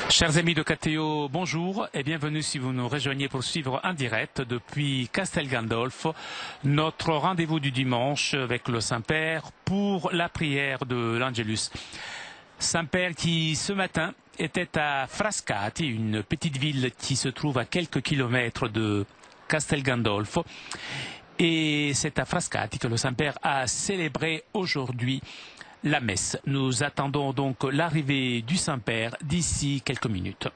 Chers amis de KTO, bonjour et bienvenue si vous nous rejoignez pour suivre en direct depuis Castel Gandolfo notre rendez-vous du dimanche avec le Saint-Père pour la prière de l'Angelus. Saint-Père qui ce matin était à Frascati, une petite ville qui se trouve à quelques kilomètres de Castel Gandolfo. Et c'est à Frascati que le Saint-Père a célébré aujourd'hui la messe. Nous attendons donc l'arrivée du Saint-Père d'ici quelques minutes.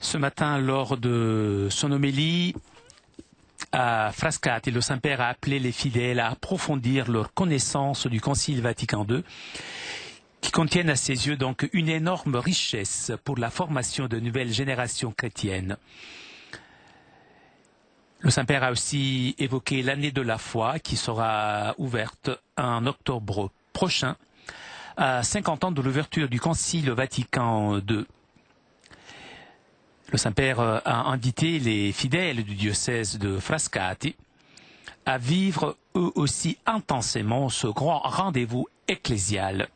Ce matin, lors de son homélie à Frascati, le Saint-Père a appelé les fidèles à approfondir leur connaissance du Concile Vatican II, qui contiennent à ses yeux donc une énorme richesse pour la formation de nouvelles générations chrétiennes. Le Saint-Père a aussi évoqué l'année de la foi qui sera ouverte en octobre prochain, à 50 ans de l'ouverture du Concile Vatican II. Le Saint-Père a invité les fidèles du diocèse de Frascati à vivre eux aussi intensément ce grand rendez-vous ecclésial.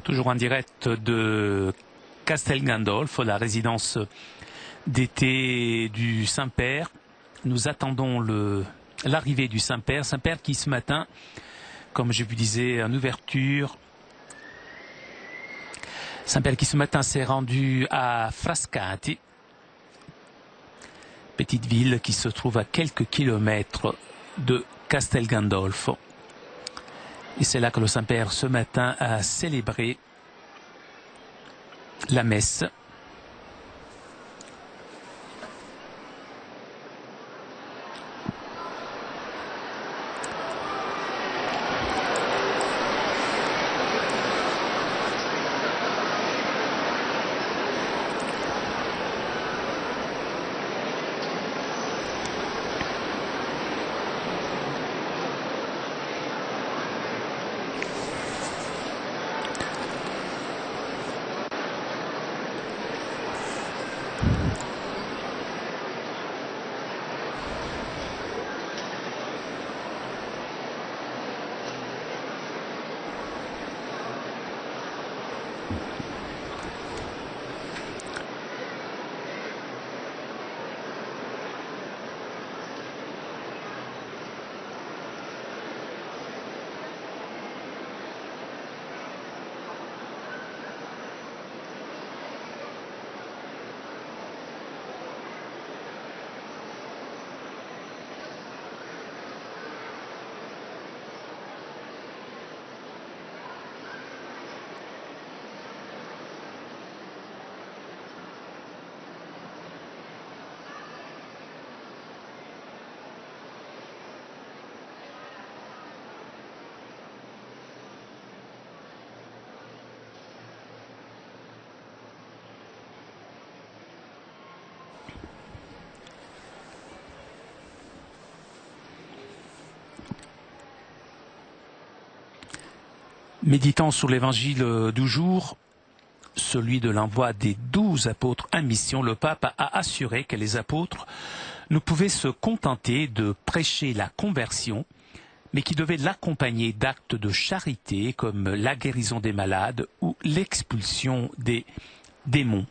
Toujours en direct de Castel Gandolfo, la résidence d'été du Saint-Père. Nous attendons l'arrivée du Saint-Père. Saint-Père qui ce matin, comme je vous disais en ouverture, Saint-Père qui ce matin s'est rendu à Frascati, petite ville qui se trouve à quelques kilomètres de Castel Gandolfo. Et c'est là que le Saint-Père ce matin a célébré la messe. Méditant sur l'évangile du jour, celui de l'envoi des 12 apôtres en mission, le pape a assuré que les apôtres ne pouvaient se contenter de prêcher la conversion, mais qui devaient l'accompagner d'actes de charité comme la guérison des malades ou l'expulsion des démons.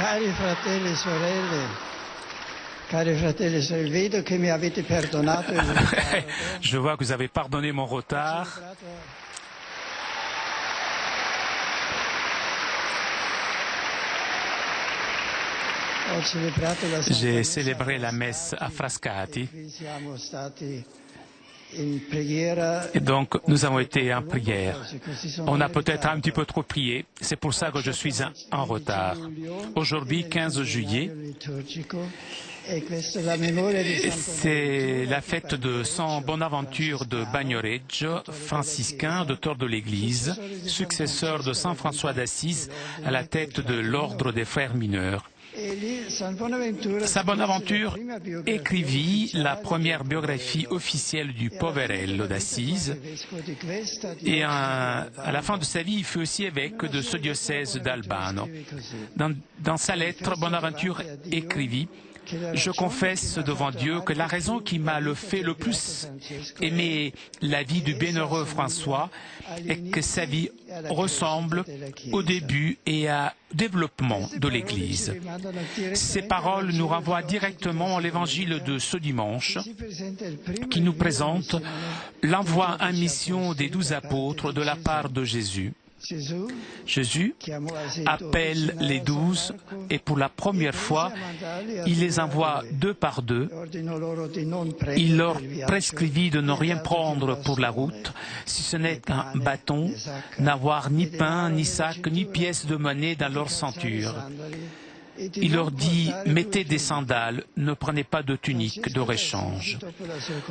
Cari fratelli e sorelle, cari fratelli e sorelle, vedo che mi avete perdonato il ritardo. Je vois que vous avez pardonné mon retard. J'ai célébré la messe à Frascati. Et donc, nous avons été en prière. On a peut-être un petit peu trop prié. C'est pour ça que je suis en retard. Aujourd'hui, 15 juillet, c'est la fête de San Bonaventure de Bagnoregio, franciscain, docteur de l'Église, successeur de Saint François d'Assise à la tête de l'ordre des frères mineurs. Saint Bonaventure écrivit la première biographie officielle du Poverello d'Assise et à la fin de sa vie, il fut aussi évêque de ce diocèse d'Albano. Dans sa lettre, Bonaventure écrivit: je confesse devant Dieu que la raison qui m'a fait le plus aimer la vie du bienheureux François est que sa vie ressemble au début et au développement de l'Église. Ces paroles nous renvoient directement à l'évangile de ce dimanche qui nous présente l'envoi en mission des 12 apôtres de la part de Jésus. Jésus appelle les 12 et pour la première fois, il les envoie 2 par 2. Il leur prescrivit de ne rien prendre pour la route, si ce n'est qu'un bâton, n'avoir ni pain, ni sac, ni pièces de monnaie dans leur ceinture. Il leur dit, mettez des sandales, ne prenez pas de tunique de réchange.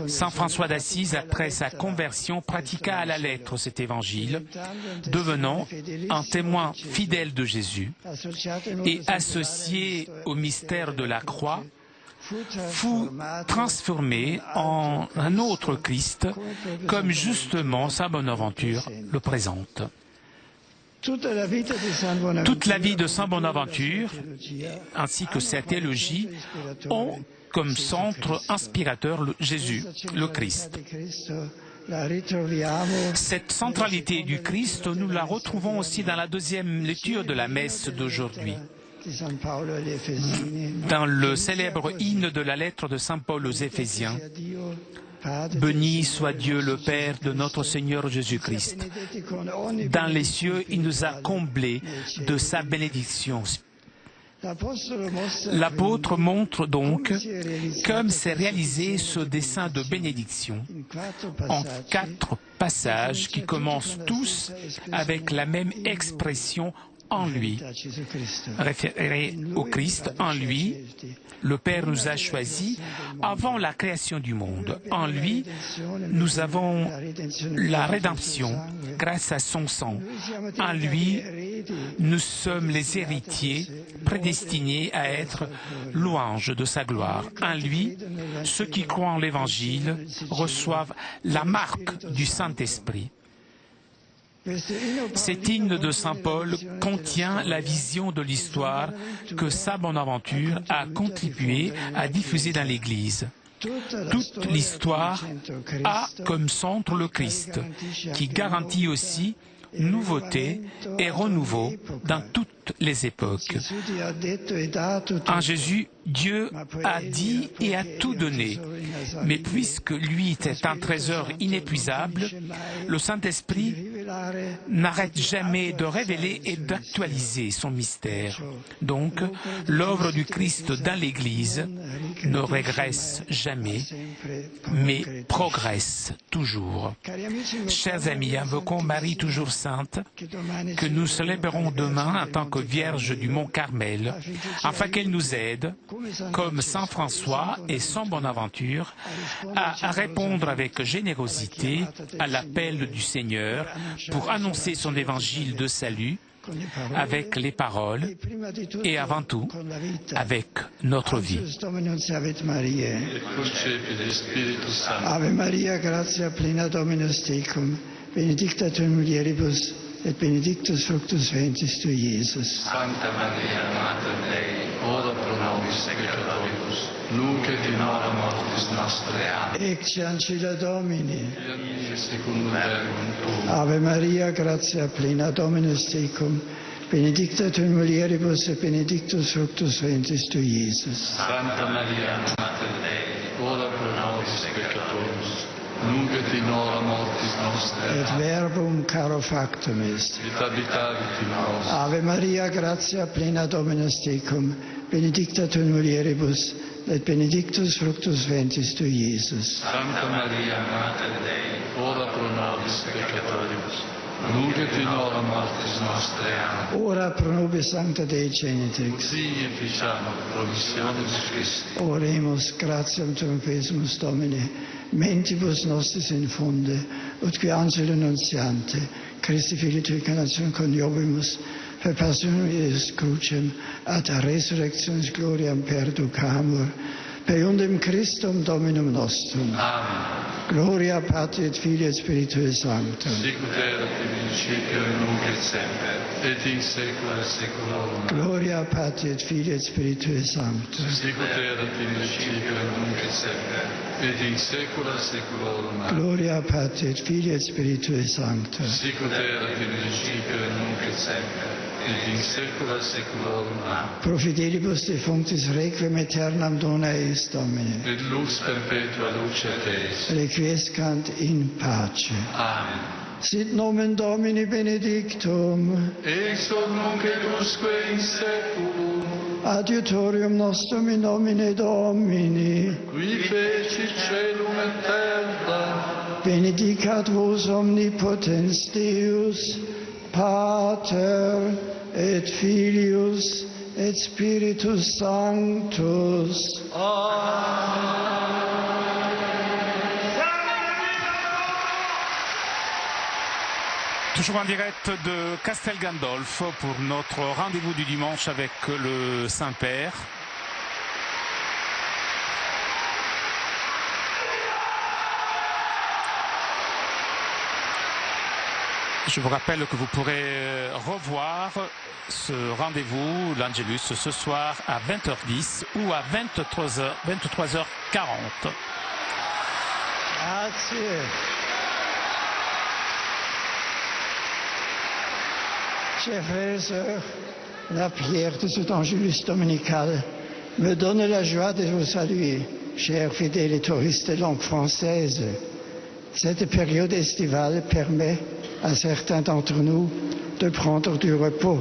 Saint François d'Assise, après sa conversion, pratiqua à la lettre cet évangile, devenant un témoin fidèle de Jésus et associé au mystère de la croix, fut transformé en un autre Christ, comme justement Saint Bonaventure le présente. Toute la vie de Saint Bonaventure, ainsi que sa théologie, ont comme centre inspirateur Jésus, le Christ. Cette centralité du Christ, nous la retrouvons aussi dans la deuxième lecture de la messe d'aujourd'hui. Dans le célèbre hymne de la lettre de Saint Paul aux Éphésiens, béni soit Dieu le Père de notre Seigneur Jésus-Christ. Dans les cieux, il nous a comblés de sa bénédiction. L'apôtre montre donc comme s'est réalisé ce dessein de bénédiction en 4 passages qui commencent tous avec la même expression en lui, référé au Christ, en lui. Le Père nous a choisis avant la création du monde. En lui, nous avons la rédemption grâce à son sang. En lui, nous sommes les héritiers prédestinés à être louanges de sa gloire. En lui, ceux qui croient en l'Évangile reçoivent la marque du Saint-Esprit. Cet hymne de Saint Paul contient la vision de l'histoire que Saint Bonaventure a contribué à diffuser dans l'Église. Toute l'histoire a comme centre le Christ, qui garantit aussi nouveauté et renouveau dans toutes les époques. En Jésus, Dieu a dit et a tout donné. Mais puisque lui était un trésor inépuisable, le Saint-Esprit n'arrête jamais de révéler et d'actualiser son mystère. Donc, l'œuvre du Christ dans l'Église ne régresse jamais, mais progresse toujours. Chers amis, invoquons Marie toujours sainte, que nous célébrons demain en tant que Vierge du Mont Carmel, afin qu'elle nous aide, comme Saint François et Saint Bonaventure, à répondre avec générosité à l'appel du Seigneur pour annoncer son évangile de salut avec les paroles et avant tout avec notre vie. Ave Maria, gratia plena Dominus tecum, benedicta tu in mulieribus, et benedictus fructus ventris tui, Iesus. Santa Maria, Mater Dei, ora pro nobis peccatoribus, nunc et in hora mortis nostre. Amen. Ecce ancilla Domini. Secundum verbum tuum. Ave Maria, gratia plena Dominus tecum, benedicta tu in mulieribus, et benedictus fructus ventris tui, Iesus. Santa Maria, Mater Dei, ora pro nobis peccatoribus, nunc et in hora mortis nostre. Et verbum caro factum est. Et habitavit in nos. Ave Maria, gratia plena Dominus tecum, benedicta tu in mulieribus, et benedictus fructus ventris tui, Iesus. Santa Maria, Mater Dei, ora pro nobis peccatoribus, nunc et in hora mortis nostre. Amen. Ora pro nobis Sancta Dei Genitrix. Sì, e ficiamo promissiones Christi. Oremus, gratiam tuum pesumus Domine, mentibus nostris infunde, ut qui angelo nuntiante, Christi Filii tui incarnationem coniovimus, per passionum Iesus crucem, ad resurrectionis gloriam perducamur, per iundem Christum Dominum nostrum. Amen. Gloria Patri et Filii et Spiritui Sanctum. Sicut erat in principio et nunc et semper, et in saecula saeculorum. Gloria Patri et Filii et Spiritui Sanctum. Sicut erat in principio et nunc et semper, et in saecula saeculorum. Gloria Patri et Filii et Spiritui Sanctum. Sicut erat in principio et nunc et semper, et in saecula saeculorum. Pro fidelibus defunctis requiem aeternam dona eis Domine. Et lux perpetua lucet eis. Requiescant in pace. Amen. Sit nomen Domini benedictum. Ex hoc nunc et usque in saeculum. Adiutorium nostrum in nomine Domini. Qui fecit caelum et terra. Benedicat vos omnipotens Deus, Pater et Filius et Spiritus Sanctus. Toujours en direct de Castel Gandolf pour notre rendez-vous du dimanche avec le Saint-Père. Je vous rappelle que vous pourrez revoir ce rendez-vous, l'Angelus, ce soir à 20h10 ou à 23h40. Grazie. Chers frères et sœurs, la prière de cet Angelus dominical me donne la joie de vous saluer, chers fidèles et touristes de langue française. Cette période estivale permet à certains d'entre nous de prendre du repos.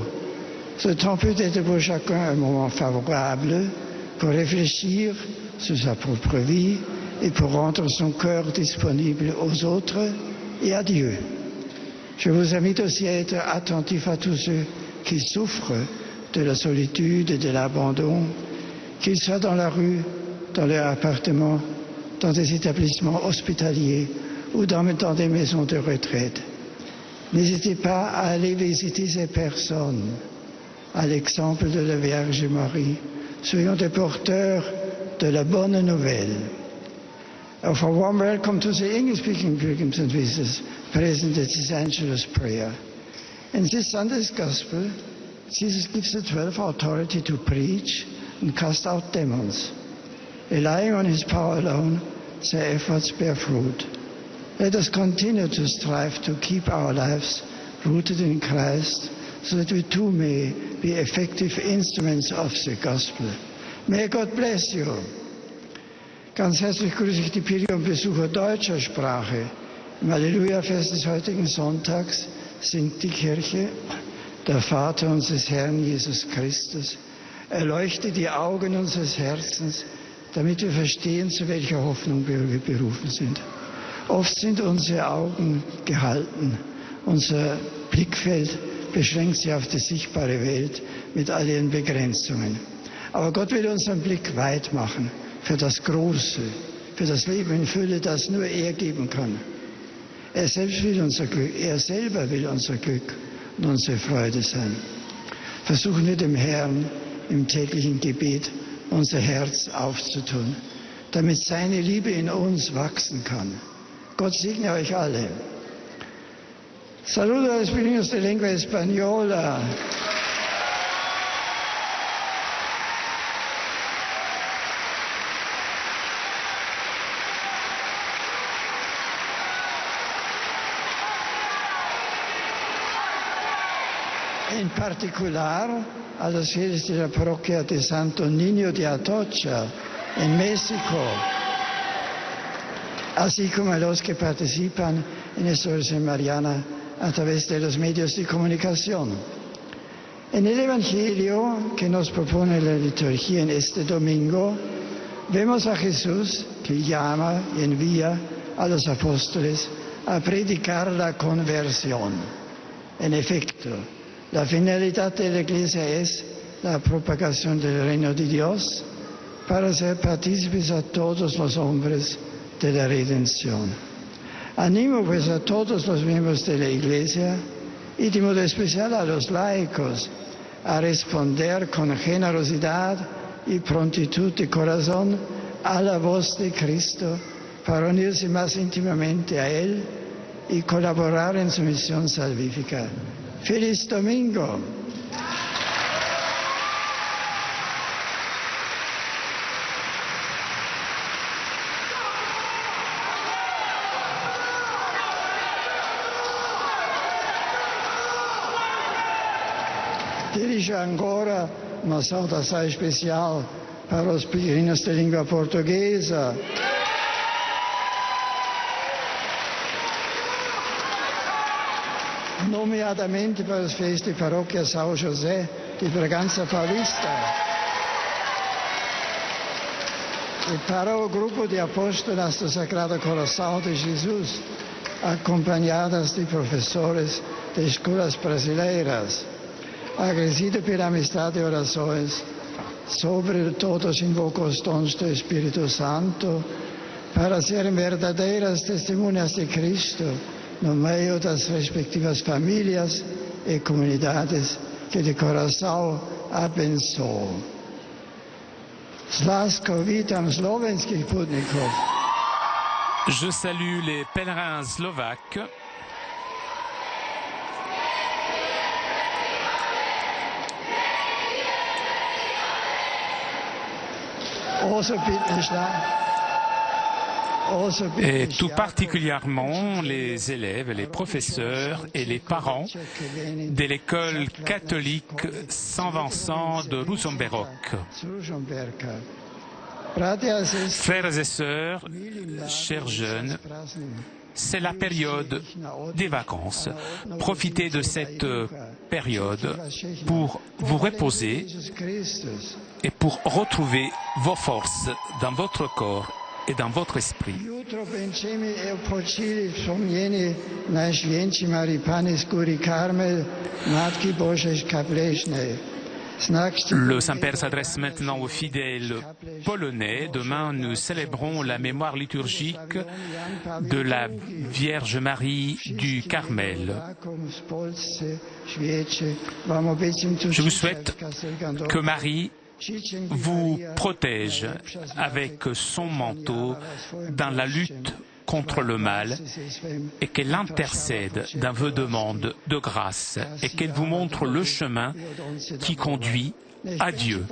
Ce temps peut être pour chacun un moment favorable pour réfléchir sur sa propre vie et pour rendre son cœur disponible aux autres et à Dieu. Je vous invite aussi à être attentif à tous ceux qui souffrent de la solitude et de l'abandon, qu'ils soient dans la rue, dans leur appartement, dans des établissements hospitaliers ou dans des maisons de retraite. N'hésitez pas à aller visiter ces personnes, à l'exemple de la Vierge Marie. Soyons des porteurs de la bonne nouvelle. Of a warm welcome to the English-speaking pilgrims and visitors present at this Angelus prayer. In this Sunday's Gospel, Jesus gives the 12 authority to preach and cast out demons. Relying on his power alone, their efforts bear fruit. Let us continue to strive to keep our lives rooted in Christ, so that we too may be effective instruments of the Gospel. May God bless you. Ganz herzlich grüße ich die Pilger und Besucher deutscher Sprache. Im Halleluja-Fest des heutigen Sonntags singt die Kirche: Der Vater unseres Herrn Jesus Christus erleuchte die Augen unseres Herzens, damit wir verstehen, zu welcher Hoffnung wir berufen sind. Oft sind unsere Augen gehalten, unser Blickfeld beschränkt sich auf die sichtbare Welt mit all ihren Begrenzungen. Aber Gott will unseren Blick weit machen für das Große, für das Leben in Fülle, das nur er geben kann. Er selbst will unser Glück, er selber will unser Glück und unsere Freude sein. Versuchen wir dem Herrn im täglichen Gebet unser Herz aufzutun, damit seine Liebe in uns wachsen kann. Gott segne euch alle. Saludo a los niños de lengua española. In particular a los fieles de la parroquia de Santo Niño de Atocha, en México, así como a los que participan en esta oración mariana a través de los medios de comunicación. En el Evangelio que nos propone la liturgia en este domingo, vemos a Jesús que llama y envía a los apóstoles a predicar la conversión. En efecto, la finalidad de la Iglesia es la propagación del reino de Dios para ser partícipes a todos los hombres de la redención. Animo pues a todos los miembros de la Iglesia y de modo especial a los laicos, a responder con generosidad y prontitud de corazón a la voz de Cristo para unirse más íntimamente a Él y colaborar en su misión salvífica. ¡Feliz Domingo! Dirijo ancora una saudação especial para os peregrinos de língua portuguesa. Nomeadamente para os fiéis de paróquia São José de Bragança Paulista e para o grupo de apóstolas do Sagrado Coração de Jesus, acompanhadas de professores de escolas brasileiras. Agradecido pela amistade e orações, sobre todos invoco os dons do Espírito Santo para serem verdadeiras testemunhas de Cristo no meio das respectivas famílias e comunidades que de coração abençoo. Z láskou vítam slovenských putníkov. Je salue les pèlerins slovaques. Et tout particulièrement les élèves, les professeurs et les parents de l'école catholique Saint-Vincent de Ružomberok. Frères et sœurs, chers jeunes, c'est la période des vacances. Profitez de cette période pour vous reposer et pour retrouver vos forces dans votre corps et dans votre esprit. Le Saint-Père s'adresse maintenant aux fidèles polonais. Demain, nous célébrons la mémoire liturgique de la Vierge Marie du Carmel. Je vous souhaite que Marie vous protège avec son manteau dans la lutte contre le mal et qu'elle intercède dans vos demandes de grâce et qu'elle vous montre le chemin qui conduit à Dieu.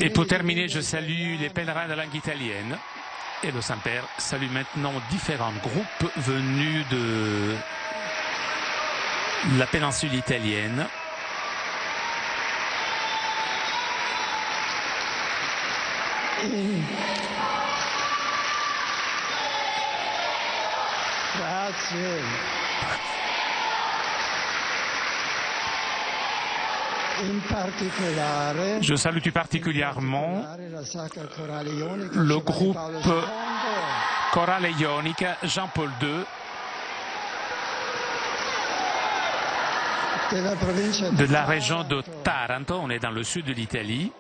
Et pour terminer, je salue les pèlerins de langue italienne. Et le Saint-Père salue maintenant différents groupes venus de la péninsule italienne. Je salue tout particulièrement le groupe Chorale Ionica Jean-Paul II de la région de Taranto, on est dans le sud de l'Italie.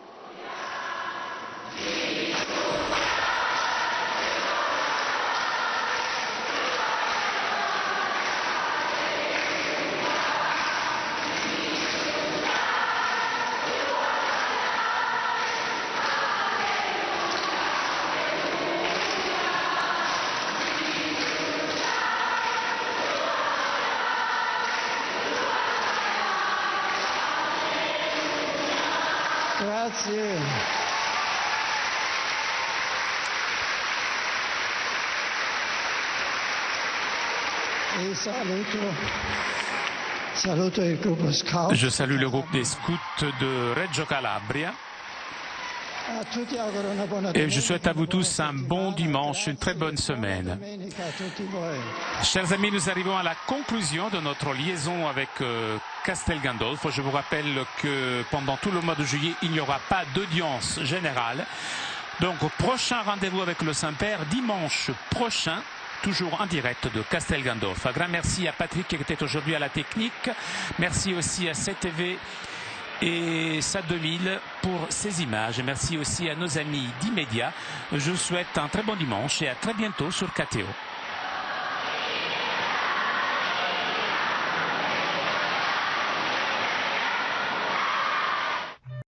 Grazie. E saluto il gruppo Scout. Je salue le groupe des scouts de Reggio Calabria. Et je souhaite à vous tous un bon dimanche, une très bonne semaine. Chers amis, nous arrivons à la conclusion de notre liaison avec Castel Gandolfo. Je vous rappelle que pendant tout le mois de juillet, il n'y aura pas d'audience générale. Donc, prochain rendez-vous avec le Saint-Père, dimanche prochain, toujours en direct de Castel Gandolfo. Un grand merci à Patrick qui était aujourd'hui à la technique. Merci aussi à CTV et SAT 2000 pour ces images. Merci aussi à nos amis d'Immédiat. Je vous souhaite un très bon dimanche et à très bientôt sur KTO.